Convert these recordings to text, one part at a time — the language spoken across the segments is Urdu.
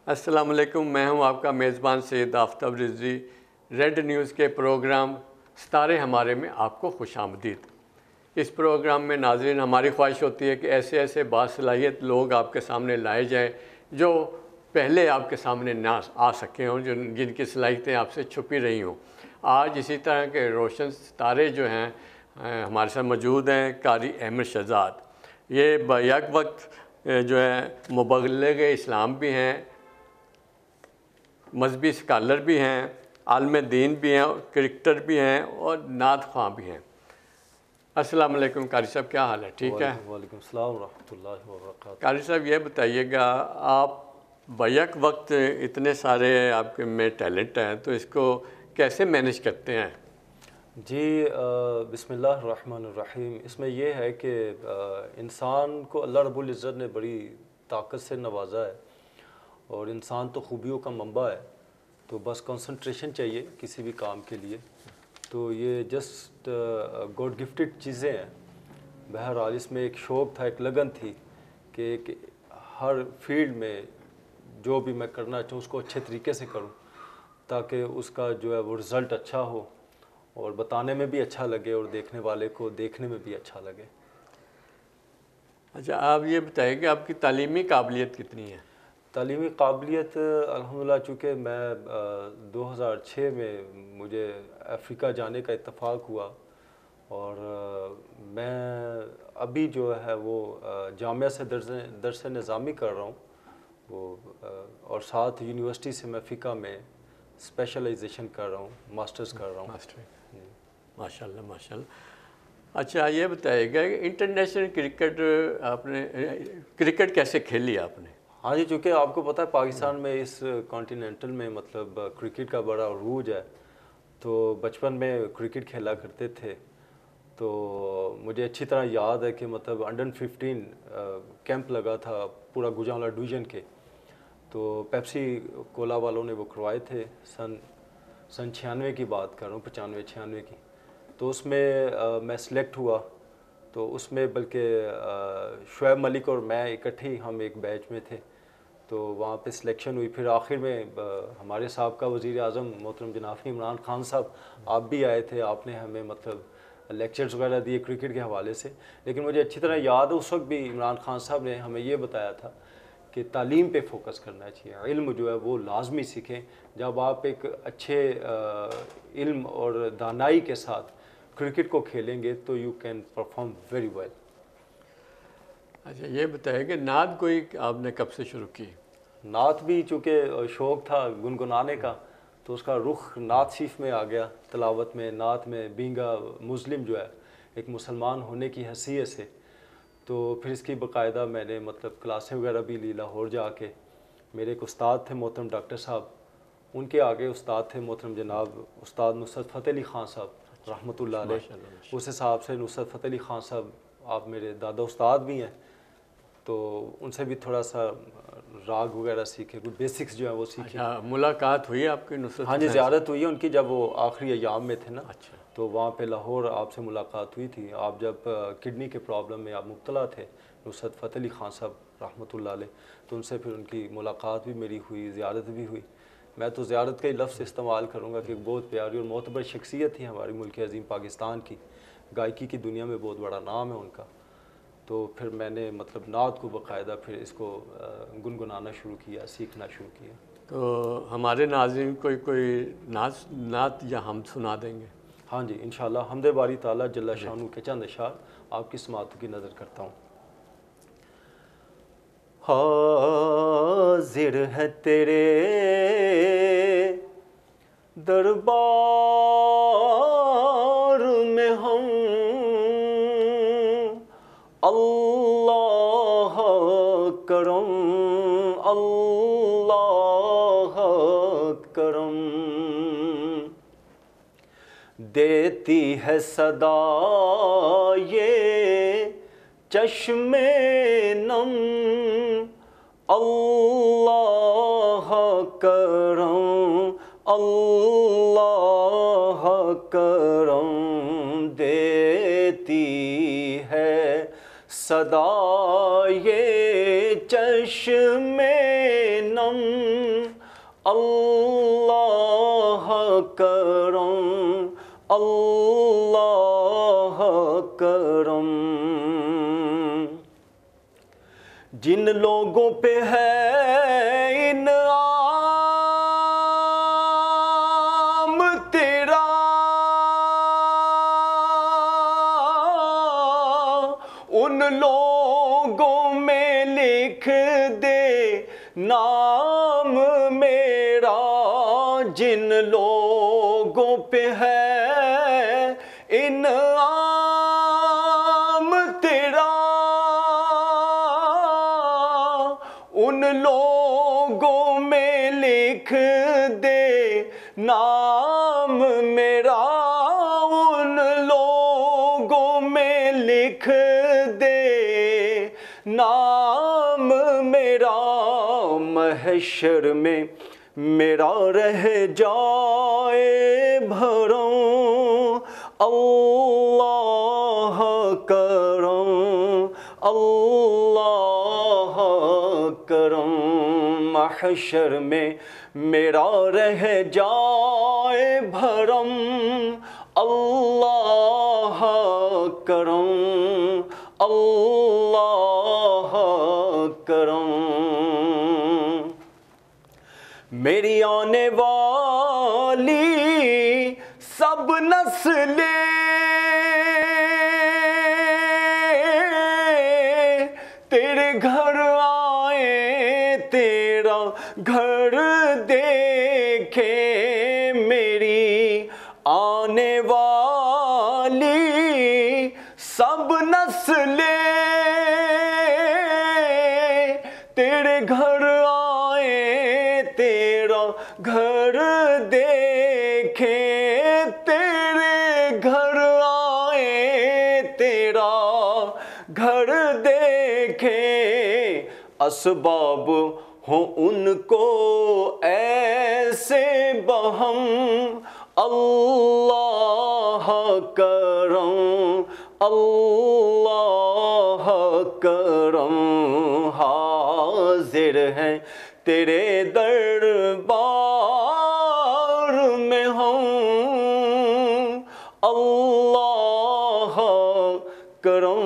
السلام علیکم، میں ہوں آپ کا میزبان سید آفتاب رضوی۔ ریڈ نیوز کے پروگرام ستارے ہمارے میں آپ کو خوش آمدید۔ اس پروگرام میں ناظرین، ہماری خواہش ہوتی ہے کہ ایسے باصلاحیت لوگ آپ کے سامنے لائے جائیں جو پہلے آپ کے سامنے نہ آ سکے ہوں، جن کی صلاحیتیں آپ سے چھپی رہی ہوں۔ آج اسی طرح کے روشن ستارے جو ہیں ہمارے ساتھ موجود ہیں۔ قاری احمد شہزاد، یہ بیک وقت جو ہے مبلغ اسلام بھی ہیں، مذہبی اسکالر بھی ہیں، عالم دین بھی ہیں، کرکٹر بھی ہیں اور نعت خواں بھی ہیں۔ السلام علیکم قاری صاحب، کیا حال ہے؟ ٹھیک ہے؟ وعلیکم السلام ورحمۃ اللہ وبرکاتہ۔ قاری صاحب یہ بتائیے گا، آپ بیک وقت اتنے سارے آپ کے میں ٹیلنٹ ہیں، تو اس کو کیسے مینیج کرتے ہیں؟ جی بسم اللہ الرحمن الرحیم۔ اس میں یہ ہے کہ انسان کو اللہ رب العزت نے بڑی طاقت سے نوازا ہے، اور انسان تو خوبیوں کا منبع ہے، تو بس کنسنٹریشن چاہیے کسی بھی کام کے لیے، تو یہ جسٹ گاڈ گفٹڈ چیزیں ہیں۔ بہرحال اس میں ایک شوق تھا، ایک لگن تھی کہ ہر فیلڈ میں جو بھی میں کرنا چاہوں اس کو اچھے طریقے سے کروں، تاکہ اس کا جو ہے وہ رزلٹ اچھا ہو اور بتانے میں بھی اچھا لگے اور دیکھنے والے کو دیکھنے میں بھی اچھا لگے۔ اچھا، آپ یہ بتائیے کہ آپ کی تعلیمی قابلیت کتنی ہے؟ تعلیمی قابلیت الحمدللہ، چونکہ میں 2006 میں مجھے افریقہ جانے کا اتفاق ہوا، اور میں ابھی جو ہے وہ جامعہ سے درس نظامی کر رہا ہوں، وہ اور ساتھ یونیورسٹی سے میں فقہ میں اسپیشلائزیشن کر رہا ہوں، ماسٹرز کر رہا ہوں۔ ماشاء اللہ ماشاء اللہ۔ اچھا یہ بتائیے گا کہ انٹرنیشنل کرکٹ آپ نے کرکٹ کیسے کھیلی آپ نے؟ ہاں جی، چونکہ آپ کو پتہ ہے پاکستان میں اس کانٹیننٹل میں مطلب کرکٹ کا بڑا عروج ہے، تو بچپن میں کرکٹ کھیلا کرتے تھے، تو مجھے اچھی طرح یاد ہے کہ مطلب انڈر 15 کیمپ لگا تھا پورا گوجرانوالا ڈویژن کے، تو پیپسی کولا والوں نے وہ کروائے تھے، سن 96 کی بات کر رہا ہوں، 95-96 کی، تو اس میں میں سلیکٹ ہوا، تو اس میں بلکہ شعیب ملک اور میں اکٹھے ہی ہم ایک بیچ میں تھے، تو وہاں پہ سلیکشن ہوئی۔ پھر آخر میں ہمارے سابقہ وزیر اعظم محترم جناب عمران خان صاحب، آپ بھی آئے تھے، آپ نے ہمیں مطلب لیکچرز وغیرہ دیے کرکٹ کے حوالے سے، لیکن مجھے اچھی طرح یاد ہے اس وقت بھی عمران خان صاحب نے ہمیں یہ بتایا تھا کہ تعلیم پہ فوکس کرنا چاہیے، علم جو ہے وہ لازمی سیکھیں۔ جب آپ ایک اچھے علم اور دانائی کے ساتھ کرکٹ کو کھیلیں گے تو you can perform very well. اچھا یہ بتائیے کہ نعت کوئی آپ نے کب سے شروع کی؟ نعت بھی چونکہ شوق تھا گنگنانے کا، تو اس کا رخ نعت شریف میں آ گیا، تلاوت میں، نعت میں، بینگا مسلم جو ہے ایک مسلمان ہونے کی حیثیت سے، تو پھر اس کی باقاعدہ میں نے مطلب کلاسیں وغیرہ بھی لی لاہور جا کے۔ میرے ایک استاد تھے محترم ڈاکٹر صاحب، ان کے آگے استاد تھے محترم جناب استاد نصرت فتح علی خان صاحب رحمۃ اللہ علیہ۔ اس حساب سے نصرت فتح علی خان صاحب آپ میرے دادا استاد بھی ہیں، تو ان سے بھی تھوڑا سا راگ وغیرہ سیکھے، کچھ بیسکس جو ہیں وہ سیکھے۔ ملاقات ہوئی آپ کی نصرت؟ ہاں جی، زیارت ہوئی ہے ان کی جب وہ آخری ایام میں تھے نا، اچھا، تو وہاں پہ لاہور آپ سے ملاقات ہوئی تھی، آپ جب کڈنی کے پرابلم میں آپ مبتلا تھے، نصرت فتح علی خان صاحب رحمۃ اللہ علیہ، تو ان سے پھر ان کی ملاقات بھی میری ہوئی، زیارت بھی ہوئی۔ میں تو زیارت کا ہی لفظ استعمال کروں گا کہ ایک بہت پیاری اور معتبر شخصیت تھی ہماری ملک عظیم پاکستان کی، گائیکی کی دنیا میں بہت بڑا نام ہے ان کا۔ تو پھر میں نے مطلب نعت کو باقاعدہ پھر اس کو گنگنانا شروع کیا، سیکھنا شروع کیا۔ تو ہمارے ناظرین کوئی نعت یا ہم سنا دیں گے؟ ہاں جی انشاءاللہ، حمد باری تعالیٰ جل شانہ کے چند اشعار آپ کی سماعتوں کی نظر کرتا ہوں۔ حاضر ہے تیرے دربار میں ہم، اللہ کرم اللہ کرم، دیتی ہے صدا یہ چشم نم، اللہ کرم اللہ کرم، دیتی ہے صدائے چشم نم اللہ کرم اللہ کرم. جن لوگوں پہ ہے انعام تیرا ان لوگوں میں لکھ دے نام میرا. جن لوگوں پہ ہے انعام تیرا ان لوگوں میں لکھ دے نام میرا. ان لوگوں میں لکھ دے نام میرا. محشر میں میرا رہ جائے بھرم اللہ کرم اللہ کرم. محشر میں میرا رہ جائے بھرم اللہ کرم اللہ کرم. میری آنے والی سب نسلیں تیرے گھر آئیں تیرا گھر دیکھے. میری آنے والی سب نسلیں تیرے گھر آئیں تیرا گھر دیکھے. تیرے گھر آئیں تیرا گھر دیکھے. اسباب ہوں ان کو ایسے بہم اللہ کرم اللہ کرم. حاضر ہیں تیرے دربار میں ہم اللہ کرم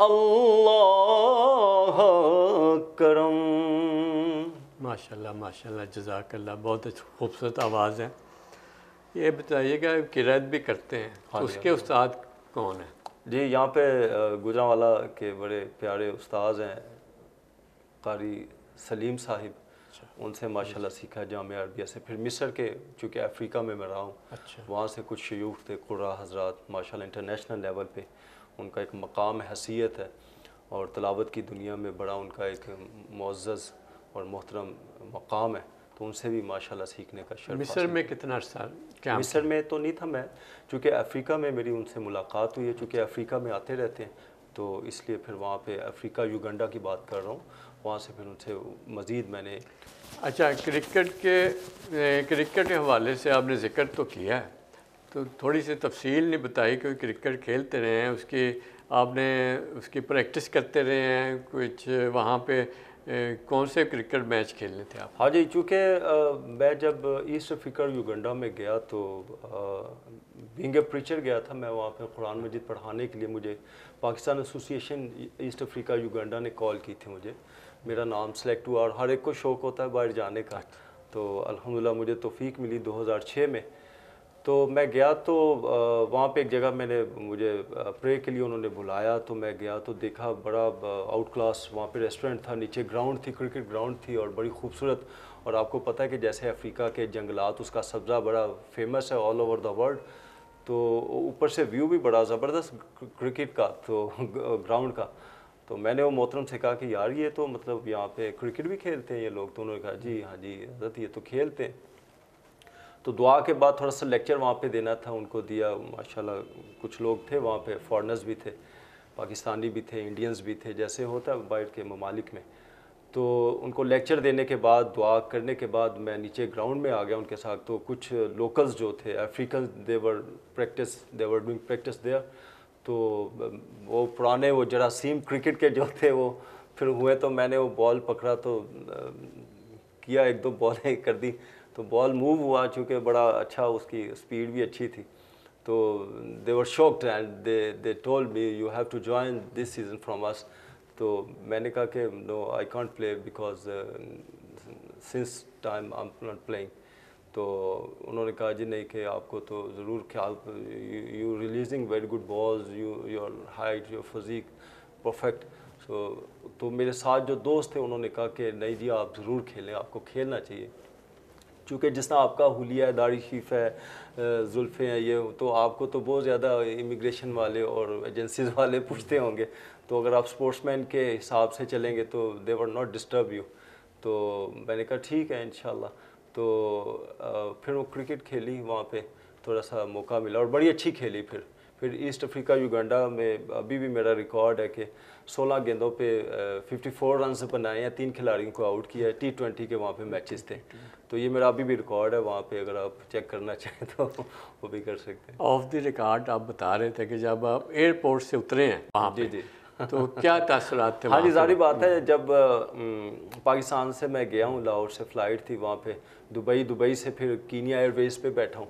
اللہ کرم. ماشاءاللہ ماشاءاللہ جزاک اللہ. بہت خوبصورت آواز ہے. یہ بتائیے گا قرأت بھی کرتے ہیں اس کے استاد کون ہیں؟ جی یہاں پہ گوجرانوالا کے بڑے پیارے استاذ ہیں قاری سلیم صاحب. ان سے ماشاءاللہ سیکھا جامعہ عربیہ سے. پھر مصر کے چونکہ افریقہ میں رہا ہوں وہاں سے کچھ شیوخ تھے قراء حضرات ماشاءاللہ انٹرنیشنل لیول پہ ان کا ایک مقام حیثیت ہے اور تلاوت کی دنیا میں بڑا ان کا ایک معزز اور محترم مقام ہے. تو ان سے بھی ماشاءاللہ سیکھنے کا شرف. مصر میں کتنا عرصہ کیا؟ مصر میں تو نہیں تھا میں چونکہ افریقہ میں میری ان سے ملاقات ہوئی ہے. چونکہ افریقہ میں آتے رہتے ہیں تو اس لیے پھر وہاں پہ افریقہ یوگنڈا کی بات کر رہا ہوں وہاں سے پھر ان سے مزید میں نے. اچھا کرکٹ کے حوالے سے آپ نے ذکر تو کیا ہے تو تھوڑی سی تفصیل نہیں بتائی کیونکہ کرکٹ کھیلتے رہے ہیں آپ نے اس کی پریکٹس کرتے رہے ہیں کچھ وہاں پہ کون سے کرکٹ میچ کھیلنے تھے آپ؟ ہاں جی چونکہ میں جب ایسٹ افریقہ یوگنڈا میں گیا تو بینگ اے پریچر گیا تھا میں وہاں پہ قرآن مجید پڑھانے کے لیے. مجھے پاکستان ایسوسی ایشن ایسٹ افریقہ یوگنڈا نے کال کی تھی مجھے. میرا نام سلیکٹ ہوا اور ہر ایک کو شوق ہوتا ہے باہر جانے کا. تو الحمدللہ مجھے توفیق ملی 2006 میں. تو میں گیا تو وہاں پہ ایک جگہ مجھے پرے کے لیے انہوں نے بلایا تو میں گیا تو دیکھا بڑا آؤٹ کلاس وہاں پہ ریسٹورنٹ تھا. نیچے گراؤنڈ تھی کرکٹ گراؤنڈ تھی اور بڑی خوبصورت. اور آپ کو پتہ ہے کہ جیسے افریقہ کے جنگلات اس کا سبزہ بڑا فیمس ہے آل اوور دا ورلڈ. تو اوپر سے ویو بھی بڑا زبردست کرکٹ کا تو گراؤنڈ کا. تو میں نے وہ محترم سے کہا کہ یار یہ تو مطلب یہاں پہ کرکٹ بھی کھیلتے ہیں یہ لوگ. تو انہوں نے کہا جی ہاں جی حضرت یہ تو کھیلتے ہیں. تو دعا کے بعد تھوڑا سا لیکچر وہاں پہ دینا تھا ان کو دیا. ماشاءاللہ کچھ لوگ تھے وہاں پہ فارنرز بھی تھے پاکستانی بھی تھے انڈینز بھی تھے جیسے ہوتا ہے باہر کے ممالک میں. تو ان کو لیکچر دینے کے بعد دعا کرنے کے بعد میں نیچے گراؤنڈ میں آ گیا ان کے ساتھ. تو کچھ لوکلز جو تھے Africans they were doing practice there. تو وہ پرانے وہ جراثیم کرکٹ کے جو تھے وہ پھر ہوئے، تو میں نے وہ بال پکڑا تو کیا، 1-2 بالیں کر دی تو بال موو ہوا، چونکہ بڑا اچھا اس کی اسپیڈ بھی اچھی تھی. تو they were shocked and they told me you have to join this season from us. تو میں نے کہا کہ no I can't play because since time I am not playing. تو انہوں نے کہا جی نہیں کہ آپ کو تو ضرور خیال، you releasing very good balls, your height, your physique perfect. تو میرے ساتھ جو دوست تھے انہوں نے کہا کہ نہیں جی آپ ضرور کھیلیں، آپ کو کھیلنا چاہیے، چونکہ جس طرح آپ کا حلیہ ہے، داڑھی شیف ہے، زلفیں ہیں، یہ تو آپ کو تو بہت زیادہ امیگریشن والے اور ایجنسیز والے پوچھتے ہوں گے. تو اگر آپ اسپورٹس مین کے حساب سے چلیں گے تو they were not disturb you. تو میں نے کہا ٹھیک ہے انشاءاللہ. تو پھر وہ کرکٹ کھیلی، وہاں پہ تھوڑا سا موقع ملا اور بڑی اچھی کھیلی. پھر ایسٹ افریقہ یوگنڈا میں ابھی بھی میرا ریکارڈ ہے کہ 16 گیندوں پہ 54 رنز بنائے ہیں، 3 کھلاڑیوں کو آؤٹ کیا ہے. T20 کے وہاں پہ میچز تھے، تو یہ میرا ابھی بھی ریکارڈ ہے وہاں پہ، اگر آپ چیک کرنا چاہیں تو وہ بھی کر سکتے ہیں. آف دی ریکارڈ آپ بتا رہے تھے کہ جب آپ ایئرپورٹ سے اترے ہیں وہاں پہ، جی تو کیا تاثرات تھے؟ ہاں جی ظاہری بات ہے، جب پاکستان سے میں گیا ہوں، لاہور سے فلائٹ تھی وہاں پہ دبئی سے پھر کینیا ایئر ویز پہ بیٹھا ہوں.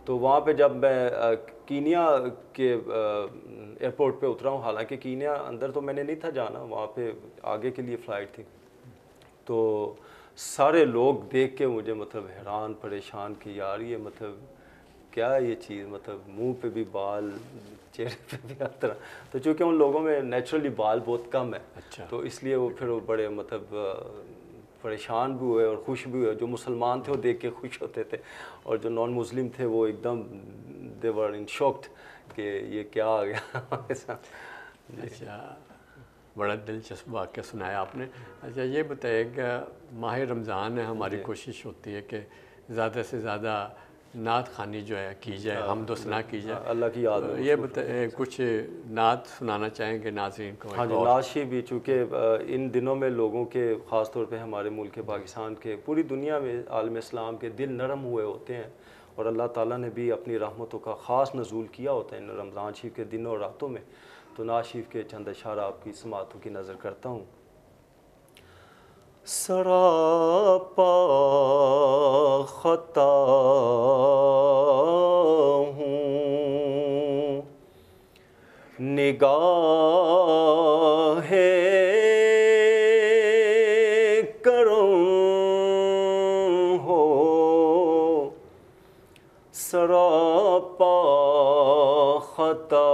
تو وہاں پہ جب میں کینیا کے ایئرپورٹ پہ اترا ہوں، حالانکہ کینیا اندر تو میں نے نہیں تھا جانا، وہاں پہ آگے کے لیے فلائٹ تھی. تو سارے لوگ دیکھ کے مجھے مطلب حیران پریشان کہ یار یہ مطلب کیا یہ چیز، مطلب منہ پہ بھی بال، چہرے پہ بھی ہر طرح. تو چونکہ ان لوگوں میں نیچرلی بال بہت کم ہے، تو اس لیے وہ پھر وہ بڑے مطلب پریشان بھی ہوئے اور خوش بھی ہوئے. جو مسلمان تھے وہ دیکھ کے خوش ہوتے تھے، اور جو نان مسلم تھے وہ ایک دم دے ور ان شاکڈ کہ یہ کیا آ گیا ہمارے ساتھ. اچھا، بڑا دلچسپ واقعہ سنایا آپ نے. اچھا یہ بتائیے کہ ماہ رمضان ہے، ہماری کوشش ہوتی ہے کہ زیادہ سے زیادہ نعت خوانی جو ہے کی جائے، حمد و ثنا کی جائے. اللہ کی یاد میں یہ بتائیے کچھ نعت سنانا چاہیں گے ناظرین کو؟ ہاں جی، نعت شریف بھی، چونکہ ان دنوں میں لوگوں کے، خاص طور پہ ہمارے ملک پاکستان کے، پوری دنیا میں عالم اسلام کے دل نرم ہوئے ہوتے ہیں، اور اللہ تعالیٰ نے بھی اپنی رحمتوں کا خاص نزول کیا ہوتا ہے ان رمضان شریف کے دنوں اور راتوں میں. تو نعت شریف کے چند اشعار آپ کی سماعتوں کی نظر کرتا ہوں. سراپا خطا ہوں، نگاہ کرم ہو، سراپا خطا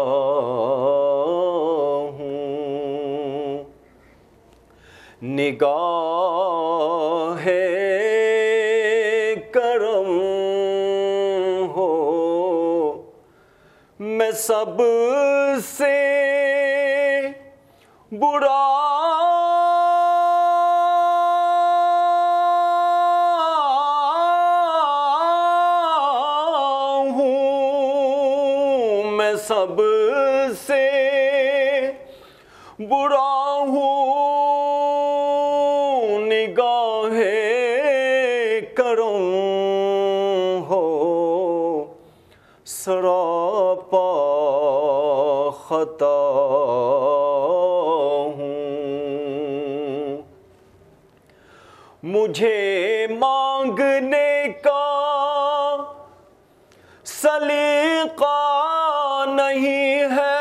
ہوں، نگاہ کرم ہو، میں سب سے برا ہوں، میں سب سے برا ہوں، نگاہ کرم ہو، سراپا خطا ہوں. مجھے مانگنے کا سلیقہ نہیں ہے،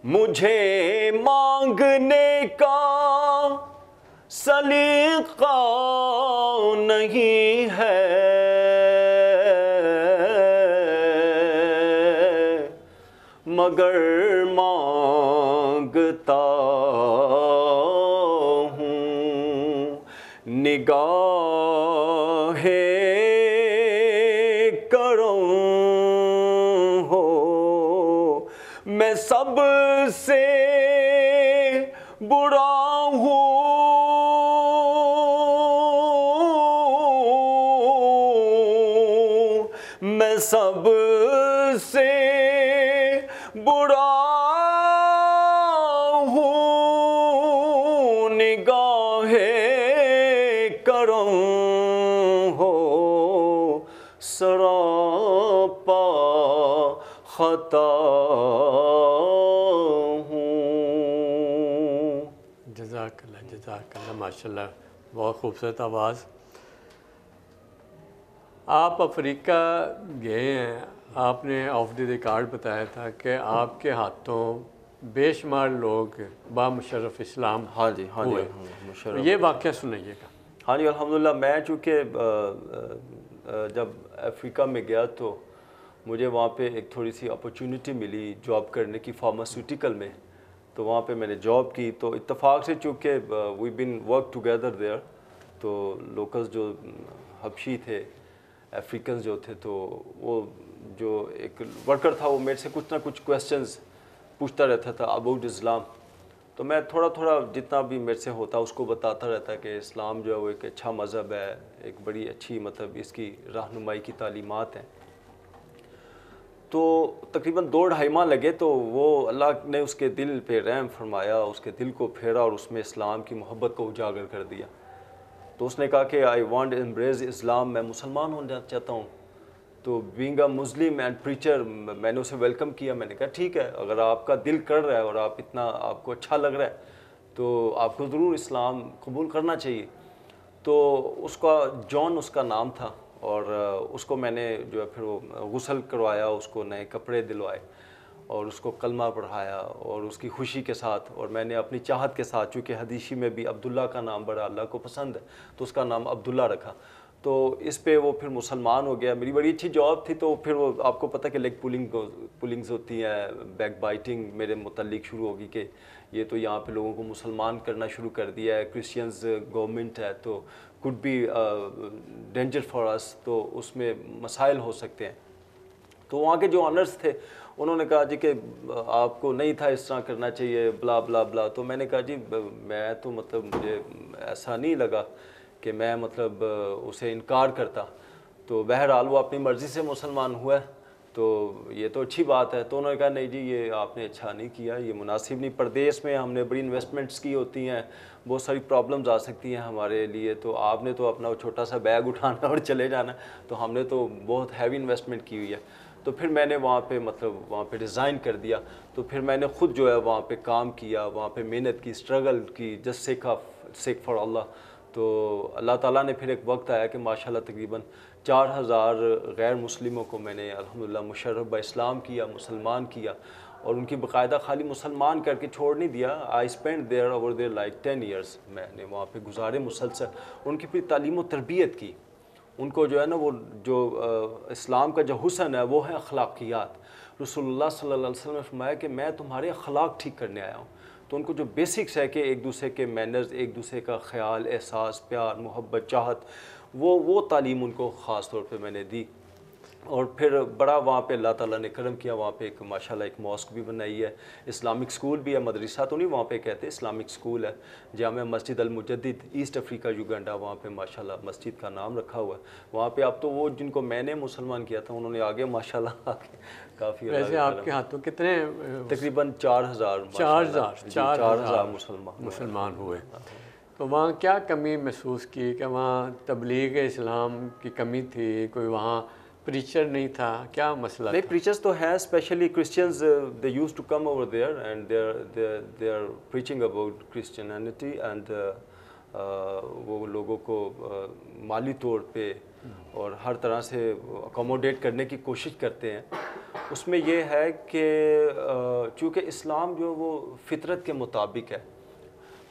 مجھے مانگنے کا سلیقہ نہیں ہے، مگر مانگتا ہوں، نگاہ کرم ہو، میں سب سے برا ہوں، میں سب سے برا ہوں، نگاہ کرم ہو سراپا خطا ہوں. جزاک اللہ ماشاء اللہ، بہت خوبصورت آواز. آپ افریقہ گئے ہیں، آپ نے آف دی ریکارڈ بتایا تھا کہ آپ کے ہاتھوں بے شمار لوگ بامشرف اسلام ہاں جی ہوئے. مشرف. یہ واقعہ سنائیے گا. ہاں جی الحمدللہ. میں چونکہ جب افریقہ میں گیا تو مجھے وہاں پہ ایک تھوڑی سی اپرچونٹی ملی جاب کرنے کی فارماسیوٹیکل میں، تو وہاں پہ میں نے جاب کی. تو اتفاق سے چونکہ وی بین ورک ٹوگیدر دیئر، تو لوکلز جو حبشی تھے، افریقنز جو تھے، تو وہ جو ایک ورکر تھا وہ میرے سے کچھ نہ کچھ کویسچنز پوچھتا رہتا تھا اباؤٹ اسلام. تو میں تھوڑا تھوڑا جتنا بھی میرے سے ہوتا اس کو بتاتا رہتا کہ اسلام جو ہے وہ ایک اچھا مذہب ہے، ایک بڑی اچھی مطلب اس کی رہنمائی کی تعلیمات ہیں. تو تقریباً 2-2.5 ماہ لگے، تو وہ اللہ نے اس کے دل پہ رحم فرمایا، اس کے دل کو پھیرا اور اس میں اسلام کی محبت کو اجاگر کر دیا. تو اس نے کہا کہ آئی وانٹ امبریز اسلام، میں مسلمان ہونا چاہتا ہوں. تو being a Muslim and preacher, میں نے اسے ویلکم کیا. میں نے کہا ٹھیک ہے، اگر آپ کا دل کر رہا ہے اور آپ کو اچھا لگ رہا ہے تو آپ کو ضرور اسلام قبول کرنا چاہیے. تو اس کا جان اس کا نام تھا، اور اس کو میں نے جو ہے پھر وہ غسل کروایا، اس کو نئے کپڑے دلوائے اور اس کو کلمہ پڑھایا، اور اس کی خوشی کے ساتھ، اور میں نے اپنی چاہت کے ساتھ، چونکہ حدیثی میں بھی عبداللہ کا نام بڑا اللہ کو پسند ہے، تو اس کا نام عبداللہ رکھا. تو اس پہ وہ پھر مسلمان ہو گیا. میری بڑی اچھی جاب تھی، تو پھر وہ آپ کو پتہ کہ لیگ پولنگز ہوتی ہیں، بیک بائٹنگ میرے متعلق شروع ہوگی کہ یہ تو یہاں پہ لوگوں کو مسلمان کرنا شروع کر دیا ہے، کرسچنز گورنمنٹ ہے تو could be danger for us، تو اس میں مسائل ہو سکتے ہیں. تو وہاں کے جو آنرز تھے انہوں نے کہا جی کہ آپ کو نہیں تھا اس طرح کرنا چاہیے، بلا بلا بلا. تو میں نے کہا جی میں تو مطلب مجھے ایسا نہیں لگا کہ میں مطلب اسے انکار کرتا. تو بہرحال وہ اپنی مرضی سے مسلمان ہوا ہے تو یہ تو اچھی بات ہے. تو انہوں نے کہا نہیں جی یہ آپ نے اچھا نہیں کیا، یہ مناسب نہیں. پردیس میں ہم نے بڑی انویسٹمنٹس کی ہوتی ہیں، بہت ساری پرابلمز آ سکتی ہیں ہمارے لیے، تو آپ نے تو اپنا چھوٹا سا بیگ اٹھانا اور چلے جانا، تو ہم نے تو بہت ہیوی انویسٹمنٹ کی ہوئی ہے. تو پھر میں نے وہاں پہ ریزائن کر دیا. تو پھر میں نے خود جو ہے وہاں پہ کام کیا، وہاں پہ محنت کی، اسٹرگل کی، جسٹ سیک فار اللہ. تو اللہ تعالیٰ نے پھر ایک وقت آیا کہ ماشاءاللہ تقریباً 4000 غیر مسلموں کو میں نے الحمدللہ مشرف با اسلام کیا، مسلمان کیا، اور ان کی باقاعدہ خالی مسلمان کر کے چھوڑ نہیں دیا. I spend there over there like 10 years. میں نے وہاں پہ گزارے مسلسل. ان کی پھر تعلیم و تربیت کی. ان کو جو ہے نا وہ جو اسلام کا جو حسن ہے وہ ہے اخلاقیات. رسول اللہ صلی اللہ علیہ وسلم نے فرمایا کہ میں تمہارے اخلاق ٹھیک کرنے آیا ہوں. تو ان کو جو بیسکس ہے کہ ایک دوسرے کے مینرز، ایک دوسرے کا خیال، احساس، پیار، محبت، چاہت، وہ تعلیم ان کو خاص طور پہ میں نے دی. اور پھر بڑا وہاں پہ اللہ تعالیٰ نے کرم کیا. وہاں پہ ایک ماشاءاللہ ایک ماسک بھی بنائی ہے، اسلامک اسکول بھی ہے، مدرسہ تو نہیں وہاں پہ کہتے، اسلامک اسکول ہے، جامع مسجد المجدد، ایسٹ افریقہ یوگنڈا. وہاں پہ ماشاءاللہ مسجد کا نام رکھا ہوا ہے. وہاں پہ اب تو وہ جن کو میں نے مسلمان کیا تھا انہوں نے آگے ماشاءاللہ آگے کافی. ویسے آپ کے ہاتھوں کتنے؟ تقریباً 4000 مسلمان ہوئے. تو وہاں کیا کمی محسوس کی کہ وہاں تبلیغ اسلام کی کمی تھی؟ کوئی وہاں پریچر نہیں تھا؟ کیا مسئلہ؟ نہیں، پریچرز تو ہیں، especially Christians. They used to come over there and they are preaching about Christianity, and وہ لوگوں کو مالی طور پہ اور ہر طرح سے اکوموڈیٹ کرنے کی کوشش کرتے ہیں. اس میں یہ ہے کہ چونکہ اسلام جو وہ فطرت کے مطابق ہے،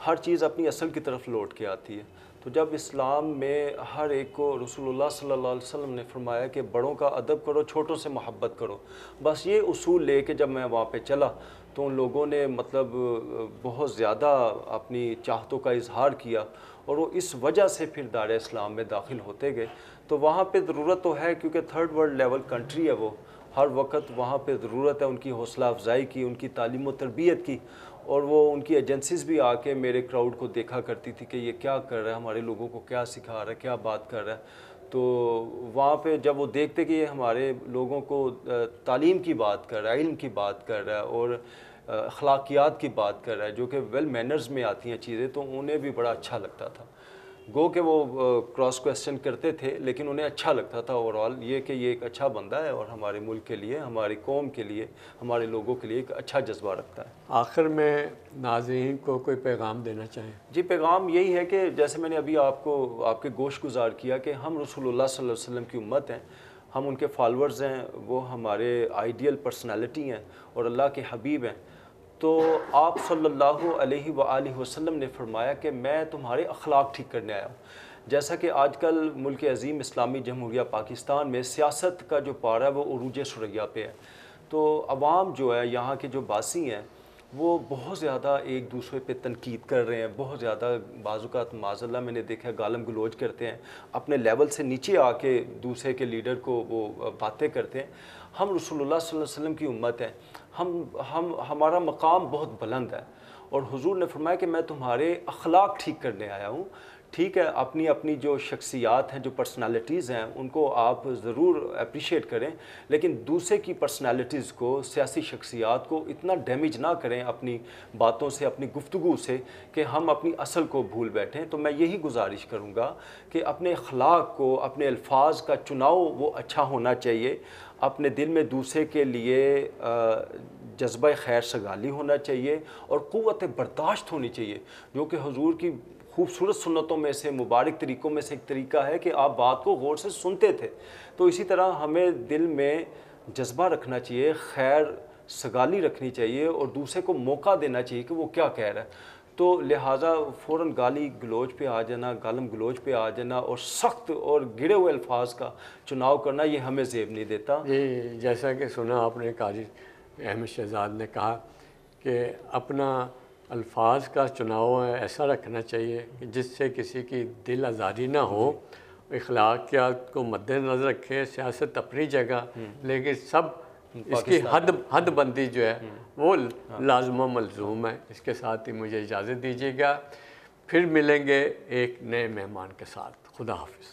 ہر چیز اپنی اصل کی طرف لوٹ کے آتی ہے. تو جب اسلام میں ہر ایک کو رسول اللہ صلی اللہ علیہ وسلم نے فرمایا کہ بڑوں کا ادب کرو، چھوٹوں سے محبت کرو، بس یہ اصول لے کے جب میں وہاں پہ چلا تو ان لوگوں نے مطلب بہت زیادہ اپنی چاہتوں کا اظہار کیا، اور وہ اس وجہ سے پھر دار اسلام میں داخل ہوتے گئے. تو وہاں پہ ضرورت تو ہے کیونکہ تھرڈ ورلڈ لیول کنٹری ہے، وہ ہر وقت وہاں پہ ضرورت ہے ان کی حوصلہ افزائی کی، ان کی تعلیم و تربیت کی. اور وہ ان کی ایجنسیز بھی آ کے میرے کراؤڈ کو دیکھا کرتی تھی کہ یہ کیا کر رہا ہے، ہمارے لوگوں کو کیا سکھا رہا ہے، کیا بات کر رہا ہے. تو وہاں پہ جب وہ دیکھتے کہ یہ ہمارے لوگوں کو تعلیم کی بات کر رہا ہے، علم کی بات کر رہا ہے، اور اخلاقیات کی بات کر رہا ہے جو کہ ویل مینرز میں آتی ہیں چیزیں، تو انہیں بھی بڑا اچھا لگتا تھا. گو کہ وہ کراس کویسچن کرتے تھے لیکن انہیں اچھا لگتا تھا اوور آل یہ کہ یہ ایک اچھا بندہ ہے اور ہمارے ملک کے لیے، ہماری قوم کے لیے، ہمارے لوگوں کے لیے ایک اچھا جذبہ رکھتا ہے۔ آخر میں ناظرین کو کوئی پیغام دینا چاہیں؟ جی پیغام یہی ہے کہ جیسے میں نے ابھی آپ کو آپ کے گوش گزار کیا کہ ہم رسول اللہ صلی اللہ علیہ وسلم کی امت ہیں، ہم ان کے فالورز ہیں، وہ ہمارے آئیڈیل پرسنالٹی ہیں اور اللہ کے حبیب ہیں۔ تو آپ صلی اللہ علیہ وآلہ وسلم نے فرمایا کہ میں تمہارے اخلاق ٹھیک کرنے آیا ہوں۔ جیسا کہ آج کل ملک عظیم اسلامی جمہوریہ پاکستان میں سیاست کا جو پارہ ہے وہ عروج ثریا پہ ہے، تو عوام جو ہے یہاں کے جو باسی ہیں وہ بہت زیادہ ایک دوسرے پہ تنقید کر رہے ہیں، بہت زیادہ بعض اوقات معاذ اللہ میں نے دیکھا گالم گلوچ کرتے ہیں، اپنے لیول سے نیچے آ کے دوسرے کے لیڈر کو وہ باتیں کرتے ہیں۔ ہم رسول اللہ صلی اللہ علیہ وسلم کی امت ہیں، ہمارا مقام بہت بلند ہے اور حضور نے فرمایا کہ میں تمہارے اخلاق ٹھیک کرنے آیا ہوں۔ ٹھیک ہے، اپنی اپنی جو شخصیات ہیں، جو پرسنالٹیز ہیں، ان کو آپ ضرور اپریشیٹ کریں، لیکن دوسرے کی پرسنالٹیز کو، سیاسی شخصیات کو اتنا ڈیمیج نہ کریں اپنی باتوں سے، اپنی گفتگو سے کہ ہم اپنی اصل کو بھول بیٹھیں۔ تو میں یہی گزارش کروں گا کہ اپنے اخلاق کو، اپنے الفاظ کا چناؤ وہ اچھا ہونا چاہیے، اپنے دل میں دوسرے کے لیے جذبہ خیر سگالی ہونا چاہیے اور قوت برداشت ہونی چاہیے، جو کہ حضور کی خوبصورت سنتوں میں سے، مبارک طریقوں میں سے ایک طریقہ ہے کہ آپ بات کو غور سے سنتے تھے۔ تو اسی طرح ہمیں دل میں جذبہ رکھنا چاہیے، خیر سگالی رکھنی چاہیے اور دوسرے کو موقع دینا چاہیے کہ وہ کیا کہہ رہا ہے۔ تو لہٰذا فوراً گالی گلوچ پہ آ جانا، گالم گلوچ پہ آ جانا اور سخت اور گرے ہوئے الفاظ کا چناؤ کرنا یہ ہمیں زیب نہیں دیتا۔ جی، جیسا کہ سنا آپ نے قاری احمد شہزاد نے کہا کہ اپنا الفاظ کا چناؤ ایسا رکھنا چاہیے کہ جس سے کسی کی دل آزاری نہ ہو، اخلاقیات کو مد نظر رکھے، سیاست اپنی جگہ، لیکن سب اس کی حد بندی جو ہے وہ لازم و ملزوم ہے۔ اس کے ساتھ ہی مجھے اجازت دیجیے گا، پھر ملیں گے ایک نئے مہمان کے ساتھ۔ خدا حافظ۔